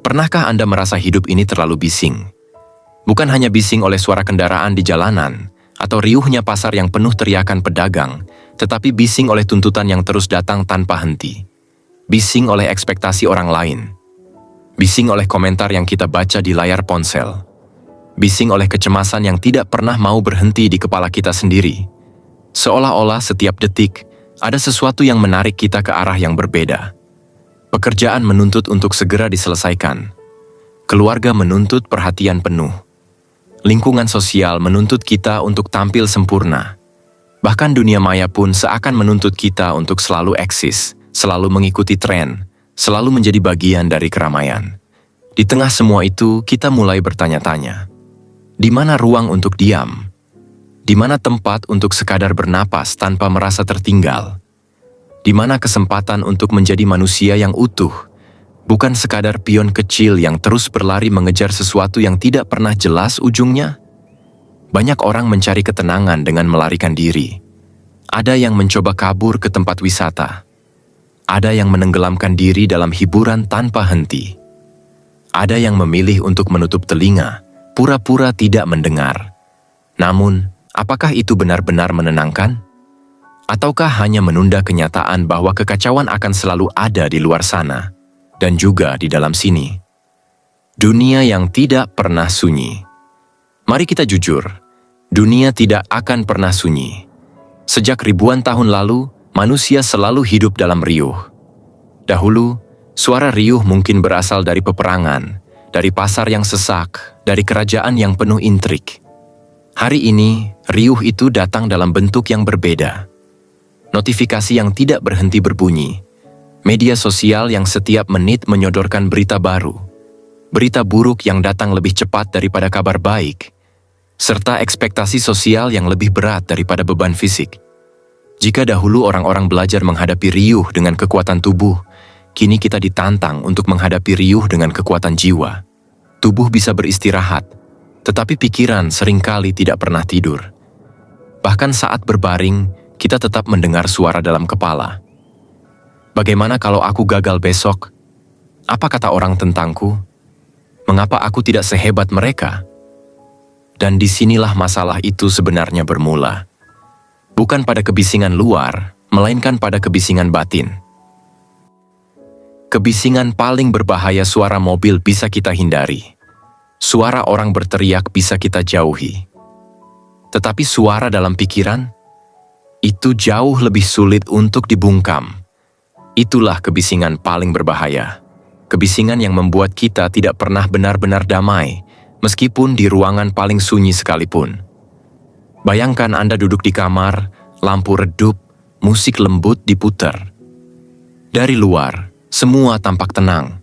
Pernahkah Anda merasa hidup ini terlalu bising? Bukan hanya bising oleh suara kendaraan di jalanan, atau riuhnya pasar yang penuh teriakan pedagang, tetapi bising oleh tuntutan yang terus datang tanpa henti. Bising oleh ekspektasi orang lain. Bising oleh komentar yang kita baca di layar ponsel. Bising oleh kecemasan yang tidak pernah mau berhenti di kepala kita sendiri. Seolah-olah setiap detik, ada sesuatu yang menarik kita ke arah yang berbeda. Pekerjaan menuntut untuk segera diselesaikan. Keluarga menuntut perhatian penuh. Lingkungan sosial menuntut kita untuk tampil sempurna. Bahkan dunia maya pun seakan menuntut kita untuk selalu eksis, selalu mengikuti tren, selalu menjadi bagian dari keramaian. Di tengah semua itu, kita mulai bertanya-tanya. Di mana ruang untuk diam? Di mana tempat untuk sekadar bernapas tanpa merasa tertinggal? Di mana kesempatan untuk menjadi manusia yang utuh, bukan sekadar pion kecil yang terus berlari mengejar sesuatu yang tidak pernah jelas ujungnya? Banyak orang mencari ketenangan dengan melarikan diri. Ada yang mencoba kabur ke tempat wisata. Ada yang menenggelamkan diri dalam hiburan tanpa henti. Ada yang memilih untuk menutup telinga, pura-pura tidak mendengar. Namun, apakah itu benar-benar menenangkan? Ataukah hanya menunda kenyataan bahwa kekacauan akan selalu ada di luar sana, dan juga di dalam sini? Dunia yang tidak pernah sunyi. Mari kita jujur, dunia tidak akan pernah sunyi. Sejak ribuan tahun lalu, manusia selalu hidup dalam riuh. Dahulu, suara riuh mungkin berasal dari peperangan, dari pasar yang sesak, dari kerajaan yang penuh intrik. Hari ini, riuh itu datang dalam bentuk yang berbeda. Notifikasi yang tidak berhenti berbunyi, media sosial yang setiap menit menyodorkan berita baru, berita buruk yang datang lebih cepat daripada kabar baik, serta ekspektasi sosial yang lebih berat daripada beban fisik. Jika dahulu orang-orang belajar menghadapi riuh dengan kekuatan tubuh, kini kita ditantang untuk menghadapi riuh dengan kekuatan jiwa. Tubuh bisa beristirahat, tetapi pikiran seringkali tidak pernah tidur. Bahkan saat berbaring, kita tetap mendengar suara dalam kepala. Bagaimana kalau aku gagal besok? Apa kata orang tentangku? Mengapa aku tidak sehebat mereka? Dan disinilah masalah itu sebenarnya bermula. Bukan pada kebisingan luar, melainkan pada kebisingan batin. Kebisingan paling berbahaya suara mobil bisa kita hindari. Suara orang berteriak bisa kita jauhi. Tetapi suara dalam pikiran, itu jauh lebih sulit untuk dibungkam. Itulah kebisingan paling berbahaya. Kebisingan yang membuat kita tidak pernah benar-benar damai, meskipun di ruangan paling sunyi sekalipun. Bayangkan Anda duduk di kamar, lampu redup, musik lembut diputar. Dari luar, semua tampak tenang.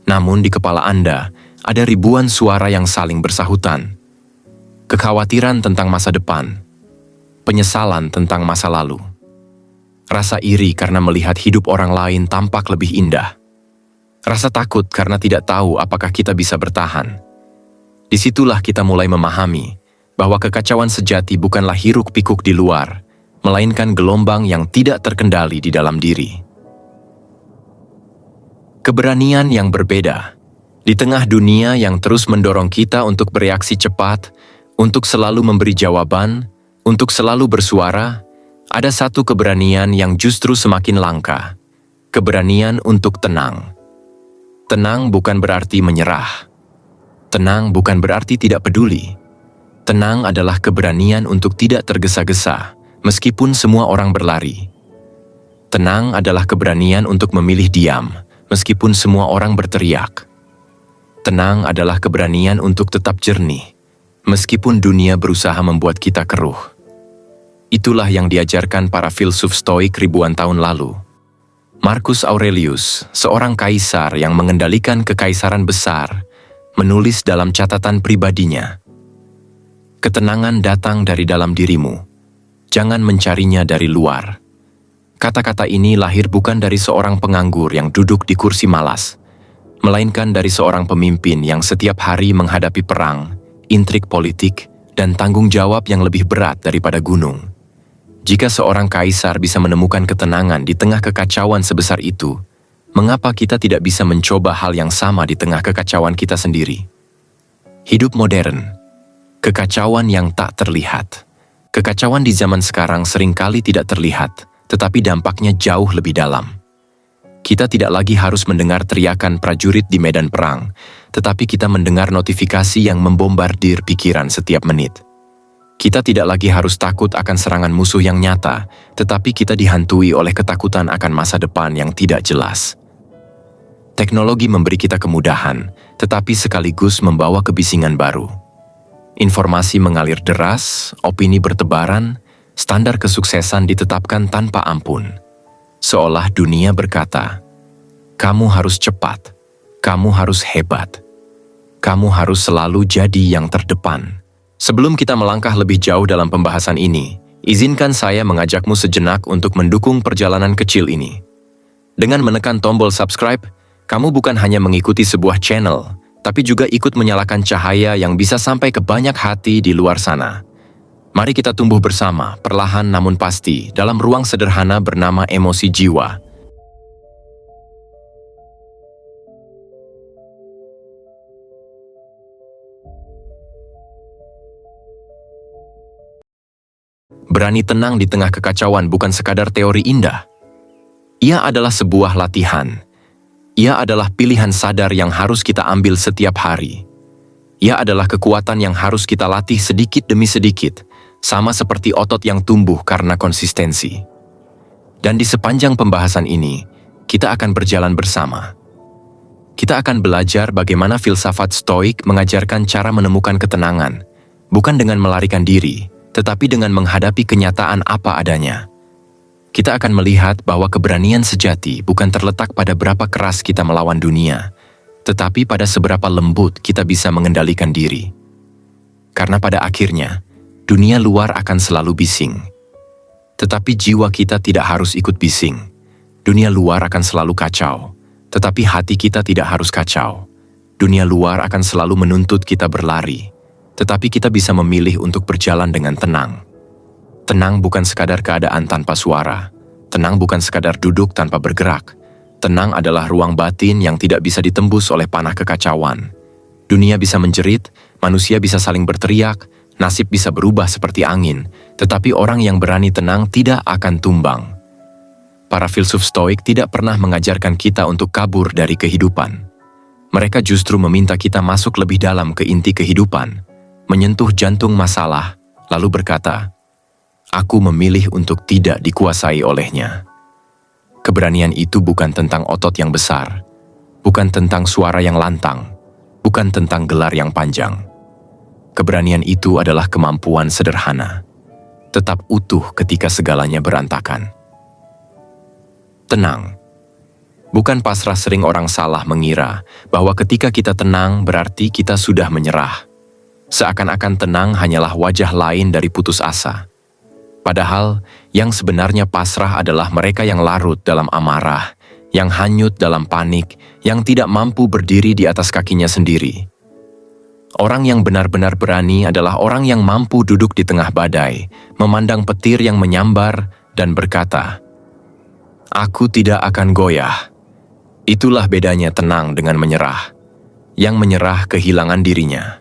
Namun di kepala Anda, ada ribuan suara yang saling bersahutan. Kekhawatiran tentang masa depan, penyesalan tentang masa lalu, rasa iri karena melihat hidup orang lain tampak lebih indah, rasa takut karena tidak tahu apakah kita bisa bertahan. Disitulah kita mulai memahami bahwa kekacauan sejati bukanlah hiruk-pikuk di luar, melainkan gelombang yang tidak terkendali di dalam diri. Keberanian yang berbeda. Di tengah dunia yang terus mendorong kita untuk bereaksi cepat, untuk selalu memberi jawaban, untuk selalu bersuara, ada satu keberanian yang justru semakin langka. Keberanian untuk tenang. Tenang bukan berarti menyerah. Tenang bukan berarti tidak peduli. Tenang adalah keberanian untuk tidak tergesa-gesa, meskipun semua orang berlari. Tenang adalah keberanian untuk memilih diam, meskipun semua orang berteriak. Tenang adalah keberanian untuk tetap jernih, meskipun dunia berusaha membuat kita keruh. Itulah yang diajarkan para filsuf Stoik ribuan tahun lalu. Marcus Aurelius, seorang kaisar yang mengendalikan kekaisaran besar, menulis dalam catatan pribadinya, "Ketenangan datang dari dalam dirimu, jangan mencarinya dari luar." Kata-kata ini lahir bukan dari seorang penganggur yang duduk di kursi malas, melainkan dari seorang pemimpin yang setiap hari menghadapi perang, intrik politik, dan tanggung jawab yang lebih berat daripada gunung. Jika seorang kaisar bisa menemukan ketenangan di tengah kekacauan sebesar itu, Mengapa kita tidak bisa mencoba hal yang sama di tengah kekacauan kita sendiri? Hidup modern, kekacauan yang tak terlihat. Kekacauan di zaman sekarang seringkali tidak terlihat, tetapi dampaknya jauh lebih dalam. Kita tidak lagi harus mendengar teriakan prajurit di medan perang, tetapi kita mendengar notifikasi yang membombardir pikiran setiap menit. Kita tidak lagi harus takut akan serangan musuh yang nyata, tetapi kita dihantui oleh ketakutan akan masa depan yang tidak jelas. Teknologi memberi kita kemudahan, tetapi sekaligus membawa kebisingan baru. Informasi mengalir deras, opini bertebaran, standar kesuksesan ditetapkan tanpa ampun. Seolah dunia berkata, kamu harus cepat, kamu harus hebat, kamu harus selalu jadi yang terdepan. Sebelum kita melangkah lebih jauh dalam pembahasan ini, izinkan saya mengajakmu sejenak untuk mendukung perjalanan kecil ini. Dengan menekan tombol subscribe, kamu bukan hanya mengikuti sebuah channel, tapi juga ikut menyalakan cahaya yang bisa sampai ke banyak hati di luar sana. Mari kita tumbuh bersama, perlahan namun pasti, dalam ruang sederhana bernama emosi jiwa. Berani tenang di tengah kekacauan bukan sekadar teori indah. Ia adalah sebuah latihan. Ia adalah pilihan sadar yang harus kita ambil setiap hari. Ia adalah kekuatan yang harus kita latih sedikit demi sedikit, sama seperti otot yang tumbuh karena konsistensi. Dan di sepanjang pembahasan ini, kita akan berjalan bersama. Kita akan belajar bagaimana filsafat Stoik mengajarkan cara menemukan ketenangan, bukan dengan melarikan diri, tetapi dengan menghadapi kenyataan apa adanya. Kita akan melihat bahwa keberanian sejati bukan terletak pada berapa keras kita melawan dunia, tetapi pada seberapa lembut kita bisa mengendalikan diri. Karena pada akhirnya, dunia luar akan selalu bising. Tetapi jiwa kita tidak harus ikut bising. Dunia luar akan selalu kacau, tetapi hati kita tidak harus kacau. Dunia luar akan selalu menuntut kita berlari, tetapi kita bisa memilih untuk berjalan dengan tenang. Tenang bukan sekadar keadaan tanpa suara. Tenang bukan sekadar duduk tanpa bergerak. Tenang adalah ruang batin yang tidak bisa ditembus oleh panah kekacauan. Dunia bisa menjerit, manusia bisa saling berteriak, nasib bisa berubah seperti angin, tetapi orang yang berani tenang tidak akan tumbang. Para filsuf Stoik tidak pernah mengajarkan kita untuk kabur dari kehidupan. Mereka justru meminta kita masuk lebih dalam ke inti kehidupan, menyentuh jantung masalah, lalu berkata, aku memilih untuk tidak dikuasai olehnya. Keberanian itu bukan tentang otot yang besar, bukan tentang suara yang lantang, bukan tentang gelar yang panjang. Keberanian itu adalah kemampuan sederhana, tetap utuh ketika segalanya berantakan. Tenang. Bukan pasrah. Sering orang salah mengira bahwa ketika kita tenang berarti kita sudah menyerah. Seakan-akan tenang hanyalah wajah lain dari putus asa. Padahal, yang sebenarnya pasrah adalah mereka yang larut dalam amarah, yang hanyut dalam panik, yang tidak mampu berdiri di atas kakinya sendiri. Orang yang benar-benar berani adalah orang yang mampu duduk di tengah badai, memandang petir yang menyambar, dan berkata, aku tidak akan goyah. Itulah bedanya tenang dengan menyerah. Yang menyerah kehilangan dirinya.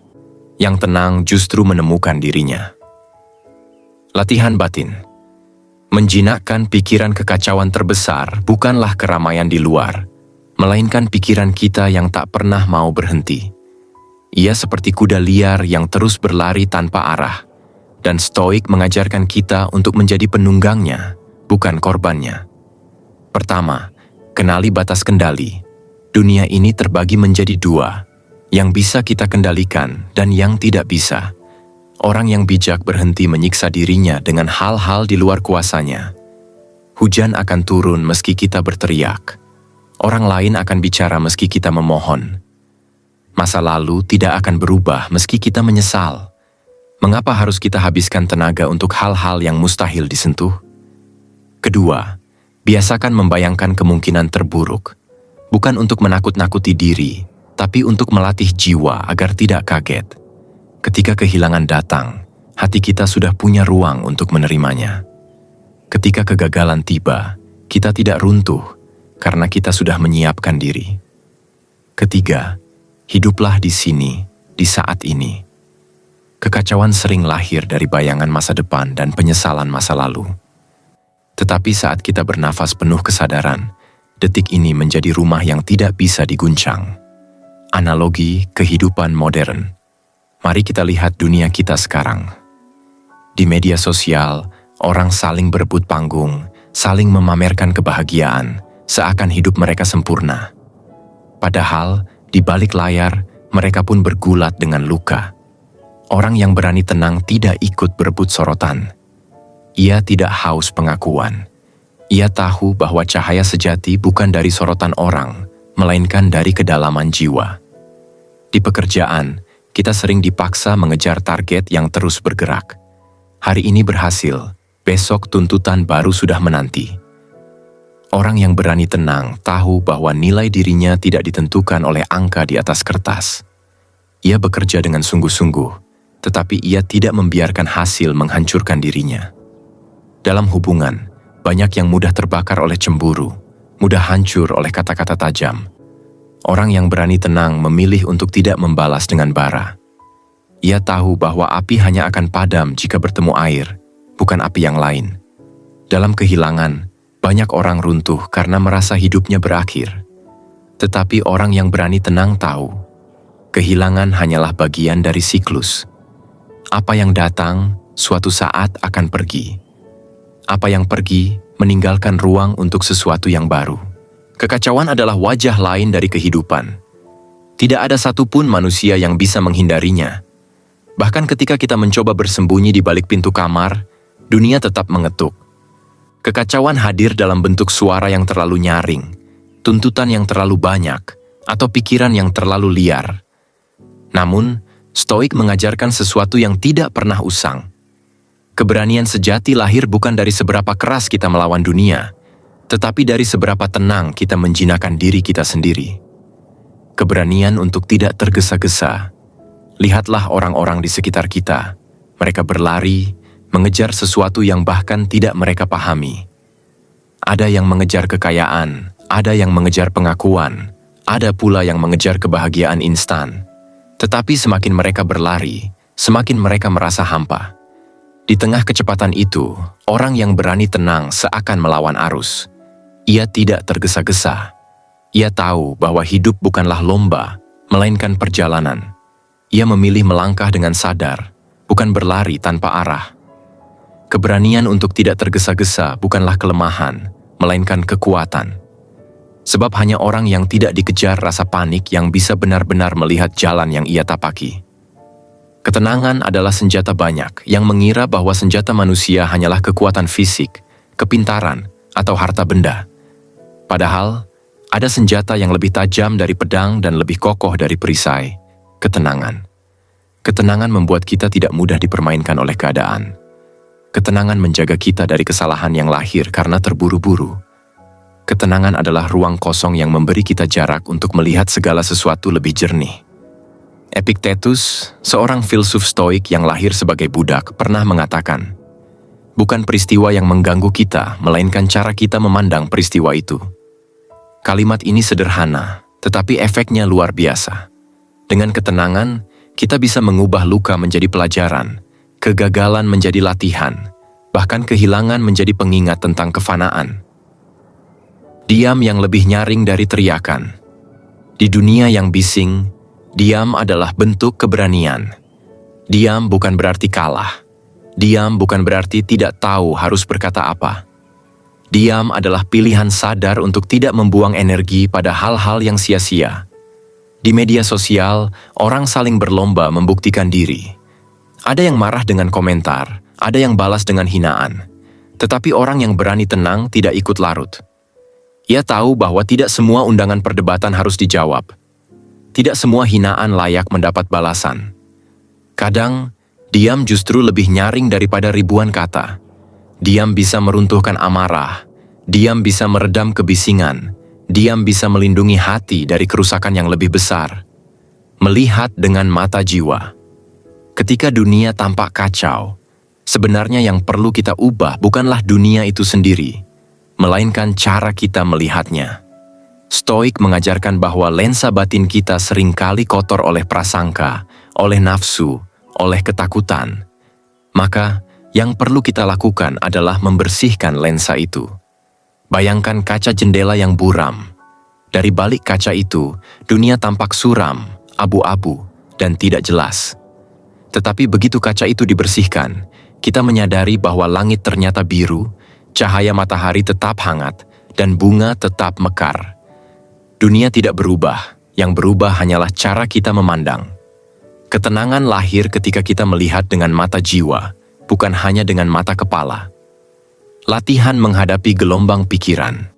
Yang tenang justru menemukan dirinya. Latihan batin. Menjinakkan pikiran kekacauan terbesar bukanlah keramaian di luar, melainkan pikiran kita yang tak pernah mau berhenti. Ia seperti kuda liar yang terus berlari tanpa arah, dan Stoik mengajarkan kita untuk menjadi penunggangnya, bukan korbannya. Pertama, kenali batas kendali. Dunia ini terbagi menjadi dua, yang bisa kita kendalikan dan yang tidak bisa. Orang yang bijak berhenti menyiksa dirinya dengan hal-hal di luar kuasanya. Hujan akan turun meski kita berteriak. Orang lain akan bicara meski kita memohon. Masa lalu tidak akan berubah meski kita menyesal. Mengapa harus kita habiskan tenaga untuk hal-hal yang mustahil disentuh? Kedua, biasakan membayangkan kemungkinan terburuk. Bukan untuk menakut-nakuti diri, tapi untuk melatih jiwa agar tidak kaget. Ketika kehilangan datang, hati kita sudah punya ruang untuk menerimanya. Ketika kegagalan tiba, kita tidak runtuh, karena kita sudah menyiapkan diri. Ketiga, hiduplah di sini, di saat ini. Kekacauan sering lahir dari bayangan masa depan dan penyesalan masa lalu. Tetapi saat kita bernafas penuh kesadaran, detik ini menjadi rumah yang tidak bisa diguncang. Analogi kehidupan modern. Mari kita lihat dunia kita sekarang. Di media sosial, orang saling berebut panggung, saling memamerkan kebahagiaan, seakan hidup mereka sempurna. Padahal, di balik layar, mereka pun bergulat dengan luka. Orang yang berani tenang tidak ikut berebut sorotan. Ia tidak haus pengakuan. Ia tahu bahwa cahaya sejati bukan dari sorotan orang, melainkan dari kedalaman jiwa. Di pekerjaan, kita sering dipaksa mengejar target yang terus bergerak. Hari ini berhasil, besok tuntutan baru sudah menanti. Orang yang berani tenang tahu bahwa nilai dirinya tidak ditentukan oleh angka di atas kertas. Ia bekerja dengan sungguh-sungguh, tetapi ia tidak membiarkan hasil menghancurkan dirinya. Dalam hubungan, banyak yang mudah terbakar oleh cemburu, mudah hancur oleh kata-kata tajam. Orang yang berani tenang memilih untuk tidak membalas dengan bara. Ia tahu bahwa api hanya akan padam jika bertemu air, bukan api yang lain. Dalam kehilangan, banyak orang runtuh karena merasa hidupnya berakhir. Tetapi orang yang berani tenang tahu, kehilangan hanyalah bagian dari siklus. Apa yang datang, suatu saat akan pergi. Apa yang pergi, meninggalkan ruang untuk sesuatu yang baru. Kekacauan adalah wajah lain dari kehidupan. Tidak ada satupun manusia yang bisa menghindarinya. Bahkan ketika kita mencoba bersembunyi di balik pintu kamar, dunia tetap mengetuk. Kekacauan hadir dalam bentuk suara yang terlalu nyaring, tuntutan yang terlalu banyak, atau pikiran yang terlalu liar. Namun, Stoik mengajarkan sesuatu yang tidak pernah usang. Keberanian sejati lahir bukan dari seberapa keras kita melawan dunia, tetapi dari seberapa tenang kita menjinakkan diri kita sendiri. Keberanian untuk tidak tergesa-gesa. Lihatlah orang-orang di sekitar kita. Mereka berlari, mengejar sesuatu yang bahkan tidak mereka pahami. Ada yang mengejar kekayaan, ada yang mengejar pengakuan, ada pula yang mengejar kebahagiaan instan. Tetapi semakin mereka berlari, semakin mereka merasa hampa. Di tengah kecepatan itu, orang yang berani tenang seakan melawan arus. Ia tidak tergesa-gesa. Ia tahu bahwa hidup bukanlah lomba, melainkan perjalanan. Ia memilih melangkah dengan sadar, bukan berlari tanpa arah. Keberanian untuk tidak tergesa-gesa bukanlah kelemahan, melainkan kekuatan. Sebab hanya orang yang tidak dikejar rasa panik yang bisa benar-benar melihat jalan yang ia tapaki. Ketenangan adalah senjata banyak yang mengira bahwa senjata manusia hanyalah kekuatan fisik, kepintaran, atau harta benda. Padahal, ada senjata yang lebih tajam dari pedang dan lebih kokoh dari perisai, ketenangan. Ketenangan membuat kita tidak mudah dipermainkan oleh keadaan. Ketenangan menjaga kita dari kesalahan yang lahir karena terburu-buru. Ketenangan adalah ruang kosong yang memberi kita jarak untuk melihat segala sesuatu lebih jernih. Epictetus, seorang filsuf Stoik yang lahir sebagai budak, pernah mengatakan, "Bukan peristiwa yang mengganggu kita, melainkan cara kita memandang peristiwa itu." Kalimat ini sederhana, tetapi efeknya luar biasa. Dengan ketenangan, kita bisa mengubah luka menjadi pelajaran, kegagalan menjadi latihan, bahkan kehilangan menjadi pengingat tentang kefanaan. Diam yang lebih nyaring dari teriakan. Di dunia yang bising, diam adalah bentuk keberanian. Diam bukan berarti kalah. Diam bukan berarti tidak tahu harus berkata apa. Diam adalah pilihan sadar untuk tidak membuang energi pada hal-hal yang sia-sia. Di media sosial, orang saling berlomba membuktikan diri. Ada yang marah dengan komentar, ada yang balas dengan hinaan. Tetapi orang yang berani tenang tidak ikut larut. Ia tahu bahwa tidak semua undangan perdebatan harus dijawab. Tidak semua hinaan layak mendapat balasan. Kadang, diam justru lebih nyaring daripada ribuan kata. Diam bisa meruntuhkan amarah. Diam bisa meredam kebisingan. Diam bisa melindungi hati dari kerusakan yang lebih besar. Melihat dengan mata jiwa. Ketika dunia tampak kacau, sebenarnya yang perlu kita ubah bukanlah dunia itu sendiri, melainkan cara kita melihatnya. Stoik mengajarkan bahwa lensa batin kita seringkali kotor oleh prasangka, oleh nafsu, oleh ketakutan. Maka, yang perlu kita lakukan adalah membersihkan lensa itu. Bayangkan kaca jendela yang buram. Dari balik kaca itu, dunia tampak suram, abu-abu, dan tidak jelas. Tetapi begitu kaca itu dibersihkan, kita menyadari bahwa langit ternyata biru, cahaya matahari tetap hangat, dan bunga tetap mekar. Dunia tidak berubah, yang berubah hanyalah cara kita memandang. Ketenangan lahir ketika kita melihat dengan mata jiwa, bukan hanya dengan mata kepala. Latihan menghadapi gelombang pikiran.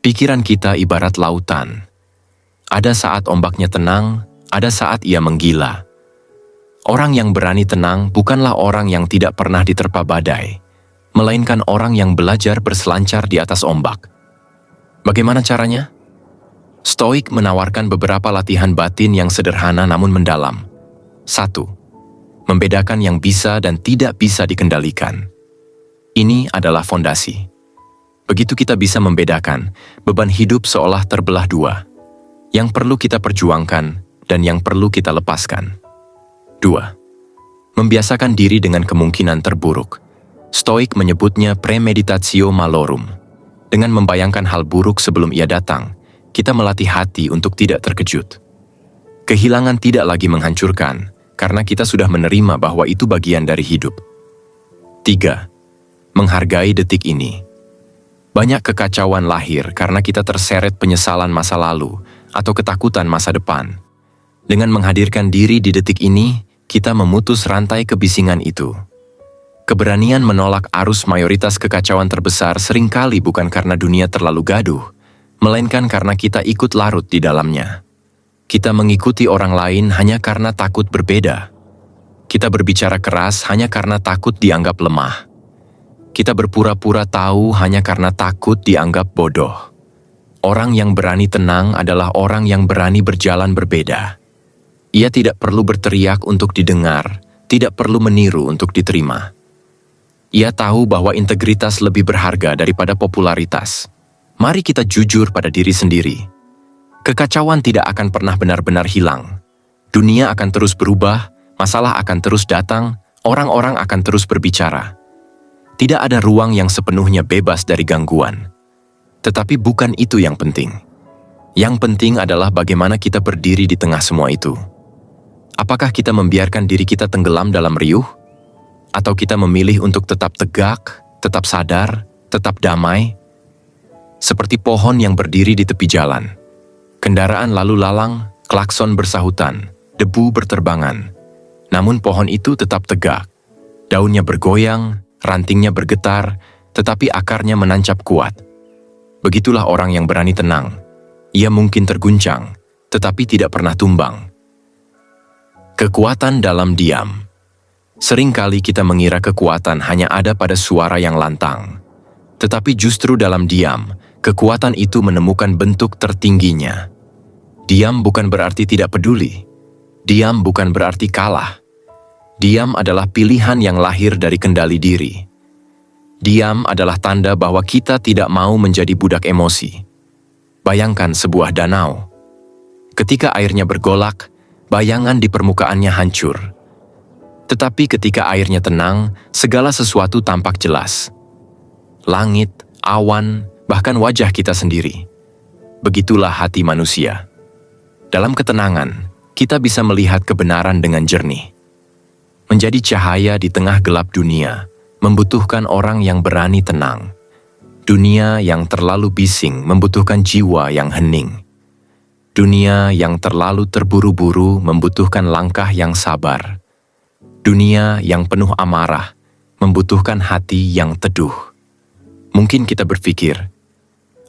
Pikiran kita ibarat lautan. Ada saat ombaknya tenang, ada saat ia menggila. Orang yang berani tenang bukanlah orang yang tidak pernah diterpa badai, melainkan orang yang belajar berselancar di atas ombak. Bagaimana caranya? Stoik menawarkan beberapa latihan batin yang sederhana namun mendalam. 1. Membedakan yang bisa dan tidak bisa dikendalikan. Ini adalah fondasi. Begitu kita bisa membedakan, beban hidup seolah terbelah dua. Yang perlu kita perjuangkan dan yang perlu kita lepaskan. 2. Membiasakan diri dengan kemungkinan terburuk. Stoik menyebutnya premeditatio malorum. Dengan membayangkan hal buruk sebelum ia datang, kita melatih hati untuk tidak terkejut. Kehilangan tidak lagi menghancurkan, karena kita sudah menerima bahwa itu bagian dari hidup. 3. Menghargai detik ini. Banyak kekacauan lahir karena kita terseret penyesalan masa lalu atau ketakutan masa depan. Dengan menghadirkan diri di detik ini, kita memutus rantai kebisingan itu. Keberanian menolak arus mayoritas kekacauan terbesar seringkali bukan karena dunia terlalu gaduh, melainkan karena kita ikut larut di dalamnya. Kita mengikuti orang lain hanya karena takut berbeda. Kita berbicara keras hanya karena takut dianggap lemah. Kita berpura-pura tahu hanya karena takut dianggap bodoh. Orang yang berani tenang adalah orang yang berani berjalan berbeda. Ia tidak perlu berteriak untuk didengar, tidak perlu meniru untuk diterima. Ia tahu bahwa integritas lebih berharga daripada popularitas. Mari kita jujur pada diri sendiri. Kekacauan tidak akan pernah benar-benar hilang. Dunia akan terus berubah, masalah akan terus datang, orang-orang akan terus berbicara. Tidak ada ruang yang sepenuhnya bebas dari gangguan. Tetapi bukan itu yang penting. Yang penting adalah bagaimana kita berdiri di tengah semua itu. Apakah kita membiarkan diri kita tenggelam dalam riuh? Atau kita memilih untuk tetap tegak, tetap sadar, tetap damai? Seperti pohon yang berdiri di tepi jalan. Kendaraan lalu lalang, klakson bersahutan, debu berterbangan. Namun pohon itu tetap tegak. Daunnya bergoyang, rantingnya bergetar, tetapi akarnya menancap kuat. Begitulah orang yang berani tenang. Ia mungkin terguncang, tetapi tidak pernah tumbang. Kekuatan dalam diam. Seringkali kita mengira kekuatan hanya ada pada suara yang lantang. Tetapi justru dalam diam, kekuatan itu menemukan bentuk tertingginya. Diam bukan berarti tidak peduli. Diam bukan berarti kalah. Diam adalah pilihan yang lahir dari kendali diri. Diam adalah tanda bahwa kita tidak mau menjadi budak emosi. Bayangkan sebuah danau. Ketika airnya bergolak, bayangan di permukaannya hancur. Tetapi ketika airnya tenang, segala sesuatu tampak jelas. Langit, awan, bahkan wajah kita sendiri. Begitulah hati manusia. Dalam ketenangan, kita bisa melihat kebenaran dengan jernih. Menjadi cahaya di tengah gelap dunia, membutuhkan orang yang berani tenang. Dunia yang terlalu bising membutuhkan jiwa yang hening. Dunia yang terlalu terburu-buru membutuhkan langkah yang sabar. Dunia yang penuh amarah membutuhkan hati yang teduh. Mungkin kita berpikir,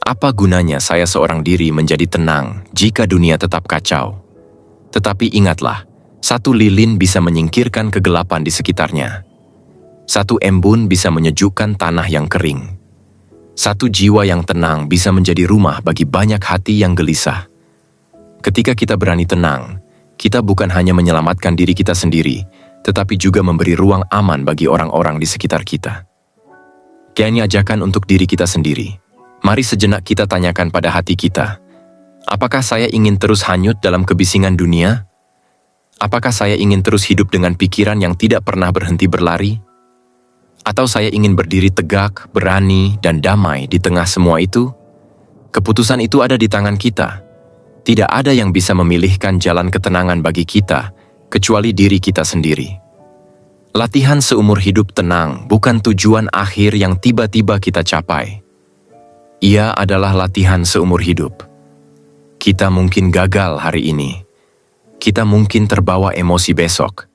apa gunanya saya seorang diri menjadi tenang jika dunia tetap kacau? Tetapi ingatlah, satu lilin bisa menyingkirkan kegelapan di sekitarnya. Satu embun bisa menyejukkan tanah yang kering. Satu jiwa yang tenang bisa menjadi rumah bagi banyak hati yang gelisah. Ketika kita berani tenang, kita bukan hanya menyelamatkan diri kita sendiri, tetapi juga memberi ruang aman bagi orang-orang di sekitar kita. Ini ajakan untuk diri kita sendiri. Mari sejenak kita tanyakan pada hati kita, Apakah saya ingin terus hanyut dalam kebisingan dunia? Apakah saya ingin terus hidup dengan pikiran yang tidak pernah berhenti berlari? Atau saya ingin berdiri tegak, berani, dan damai di tengah semua itu? Keputusan itu ada di tangan kita. Tidak ada yang bisa memilihkan jalan ketenangan bagi kita, kecuali diri kita sendiri. Latihan seumur hidup tenang bukan tujuan akhir yang tiba-tiba kita capai. Ia adalah latihan seumur hidup. Kita mungkin gagal hari ini. Kita mungkin terbawa emosi besok.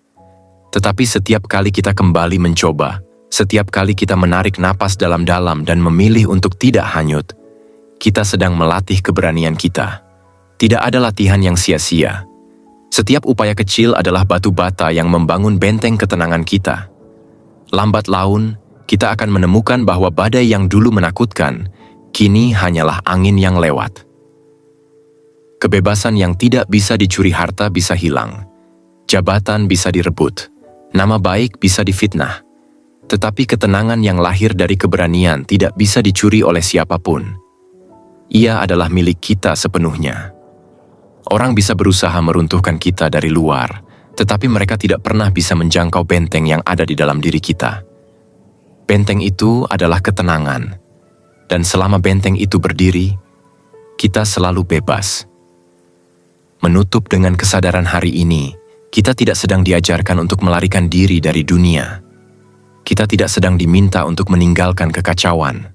Tetapi setiap kali kita kembali mencoba, setiap kali kita menarik napas dalam-dalam dan memilih untuk tidak hanyut, kita sedang melatih keberanian kita. Tidak ada latihan yang sia-sia. Setiap upaya kecil adalah batu bata yang membangun benteng ketenangan kita. Lambat laun, kita akan menemukan bahwa badai yang dulu menakutkan, kini hanyalah angin yang lewat. Kebebasan yang tidak bisa dicuri harta bisa hilang. Jabatan bisa direbut. Nama baik bisa difitnah. Tetapi ketenangan yang lahir dari keberanian tidak bisa dicuri oleh siapapun. Ia adalah milik kita sepenuhnya. Orang bisa berusaha meruntuhkan kita dari luar, tetapi mereka tidak pernah bisa menjangkau benteng yang ada di dalam diri kita. Benteng itu adalah ketenangan, dan selama benteng itu berdiri, kita selalu bebas. Menutup dengan kesadaran hari ini, kita tidak sedang diajarkan untuk melarikan diri dari dunia. Kita tidak sedang diminta untuk meninggalkan kekacauan.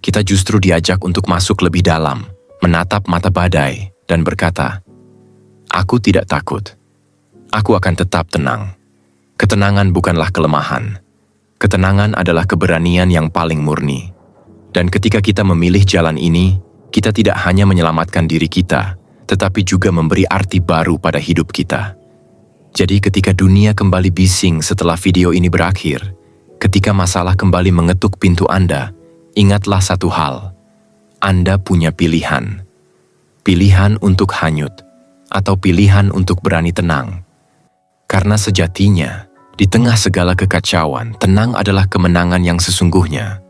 Kita justru diajak untuk masuk lebih dalam, menatap mata badai, dan berkata, "Aku tidak takut. Aku akan tetap tenang." Ketenangan bukanlah kelemahan. Ketenangan adalah keberanian yang paling murni. Dan ketika kita memilih jalan ini, kita tidak hanya menyelamatkan diri kita, tetapi juga memberi arti baru pada hidup kita. Jadi ketika dunia kembali bising setelah video ini berakhir, ketika masalah kembali mengetuk pintu Anda, ingatlah satu hal. Anda punya pilihan. Pilihan untuk hanyut, atau pilihan untuk berani tenang. Karena sejatinya, di tengah segala kekacauan, tenang adalah kemenangan yang sesungguhnya.